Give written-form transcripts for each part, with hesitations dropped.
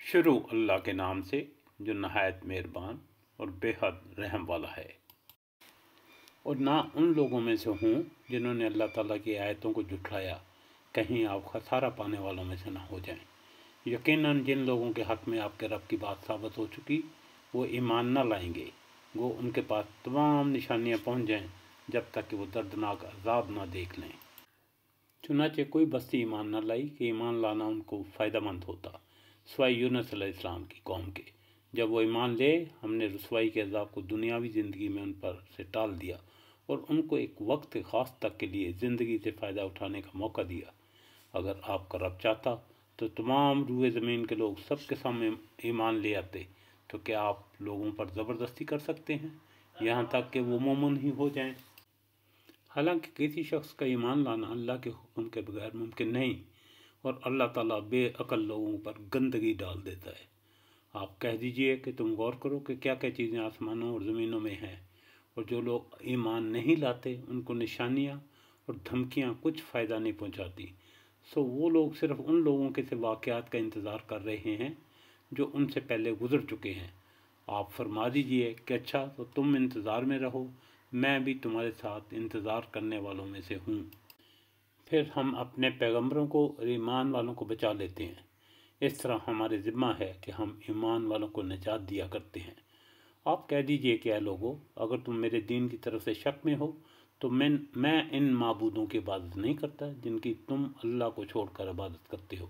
शुरू अल्लाह के नाम से जो नहायत मेहरबान और बेहद रहम वाला है। और ना उन लोगों में से हूँ जिन्होंने अल्लाह ताला की आयतों को झुठलाया, कहीं आप खसारा पाने वालों में से ना हो जाएं। यकीनन जिन लोगों के हक़ में आपके रब की बात साबित हो चुकी वो ईमान न लाएंगे, वो उनके पास तमाम निशानियाँ पहुँच जाएं जब तक कि वो दर्दनाक अजाब ना देख लें। चुनाचे कोई बस्ती ईमान न लाई कि ईमान लाना उनको फ़ायदेमंद होता, सिवाय यूनुस अलैहिस्सलाम की कौम के। जब वो ईमान ले, हमने रसवाई के अजाब को दुनियावी ज़िंदगी में उन पर से टाल दिया और उनको एक वक्त ख़ास तक के लिए ज़िंदगी से फ़ायदा उठाने का मौका दिया। अगर आपका रब चाहता तो तमाम रूए ज़मीन के लोग सबके सामने ईमान ले आते, तो क्या आप लोगों पर ज़बरदस्ती कर सकते हैं यहाँ तक कि वो मोमिन ही हो जाएं? हालांकि किसी शख्स का ईमान लाना अल्लाह के हुक्म के बगैर मुमकिन नहीं, और अल्लाह ताला बेअकल लोगों पर गंदगी डाल देता है। आप कह दीजिए कि तुम गौर करो कि क्या क्या चीज़ें आसमानों और ज़मीनों में हैं, और जो लोग ईमान नहीं लाते उनको निशानियाँ और धमकियाँ कुछ फ़ायदा नहीं पहुँचाती। सो वो लोग सिर्फ़ उन लोगों के से वाक़यात का इंतज़ार कर रहे हैं जो उनसे पहले गुज़र चुके हैं। आप फरमा दीजिए कि अच्छा, तो तुम इंतज़ार में रहो, मैं भी तुम्हारे साथ इंतज़ार करने वालों में से हूँ। फिर हम अपने पैगंबरों को और ईमान वालों को बचा लेते हैं। इस तरह हमारे ज़िम्मा है कि हम ईमान वालों को निजात दिया करते हैं। आप कह दीजिए कि ऐ लोगो, अगर तुम मेरे दीन की तरफ से शक में हो तो मैं इन माबूदों की इबादत नहीं करता जिनकी तुम अल्लाह को छोड़कर इबादत करते हो,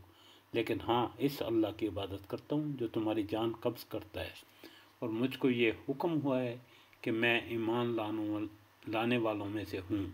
लेकिन हाँ, इस अल्लाह की इबादत करता हूँ जो तुम्हारी जान कब्ज़ करता है। और मुझको ये हुक्म हुआ है कि मैं ईमान लाने वालों में से हूँ।